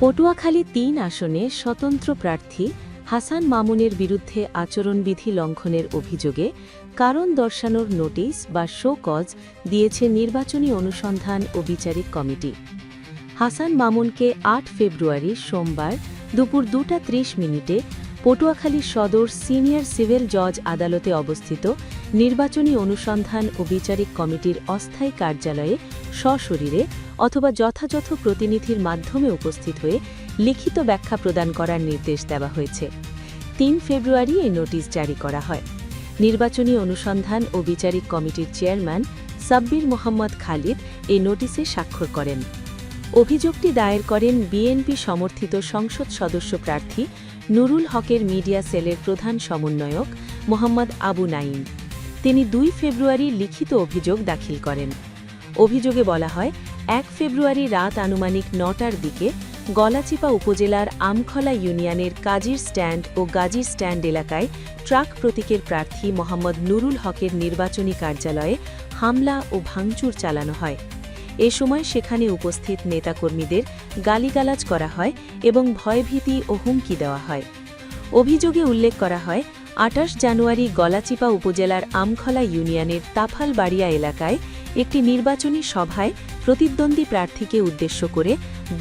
পটুয়াখালী ৩ আসনে স্বতন্ত্র প্রার্থী হাসান মামুনের বিরুদ্ধে আচরণবিধি লঙ্ঘনের অভিযোগে কারণ দর্শানোর নোটিশ বা শো কজ দিয়েছে নির্বাচনী অনুসন্ধান ও বিচারিক কমিটি। হাসান মামুনকে ৮ ফেব্রুয়ারি সোমবার দুপুর 2:30 পটুয়াখালী সদর সিনিয়র সিভিল জজ আদালতে অবস্থিত নির্বাচনী অনুসন্ধান ও বিচারিক কমিটির অস্থায়ী কার্যালয়ে সশরীরে অথবা যথাযথ প্রতিনিধির মাধ্যমে উপস্থিত হয়ে লিখিত ব্যাখ্যা প্রদান করার নির্দেশ দেওয়া হয়েছে। ৩ ফেব্রুয়ারি এই নোটিশ জারি করা হয়। নির্বাচনী অনুসন্ধান ও বিচারিক কমিটির চেয়ারম্যান সাব্বির মোহাম্মদ খালিদ এই নোটিশে স্বাক্ষর করেন। অভিযোগটি দায়ের করেন বিএনপি সমর্থিত সংসদ সদস্য প্রার্থী নুরুল হকের মিডিয়া সেলের প্রধান সমন্বয়ক মোহাম্মদ আবু নাঈম। তিনি ২ ফেব্রুয়ারি লিখিত অভিযোগ দাখিল করেন। অভিযোগে বলা হয়, ১ ফেব্রুয়ারি রাত আনুমানিক ৯টার দিকে গলাচিপা উপজেলার আমখলা ইউনিয়নের কাজীর স্ট্যান্ড ও গাজীর স্ট্যান্ড এলাকায় ট্রাক প্রতীকের প্রার্থী মোহাম্মদ নুরুল হকের নির্বাচনী কার্যালয়ে হামলা ও ভাঙচুর চালানো হয়। এ সময় সেখানে উপস্থিত নেতাকর্মীদের গালিগালাজ করা হয় এবং ভয়ভীতি ও হুমকি দেওয়া হয়। অভিযোগে উল্লেখ করা হয়, ২৮ জানুয়ারি গলাচিপা উপজেলার আমখলা ইউনিয়নের তাফালবাড়িয়া এলাকায় একটি নির্বাচনী সভায় প্রতিদ্বন্দ্বী প্রার্থীকে উদ্দেশ্য করে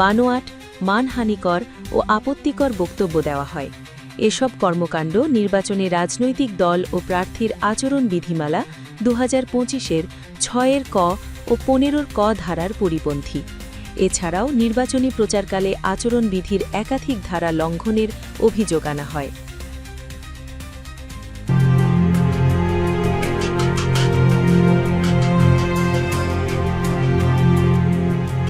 বানোয়াট, মানহানিকর ও আপত্তিকর বক্তব্য দেওয়া হয়। এসব কর্মকাণ্ড নির্বাচনে রাজনৈতিক দল ও প্রার্থীর আচরণ বিধিমালা ২০২৫-এর ৬-এর ক ও ১৫-র ক ধারার পরিপন্থী। এছাড়াও নির্বাচনী প্রচারকালে আচরণবিধির একাধিক ধারা লঙ্ঘনের অভিযোগ আনা হয়।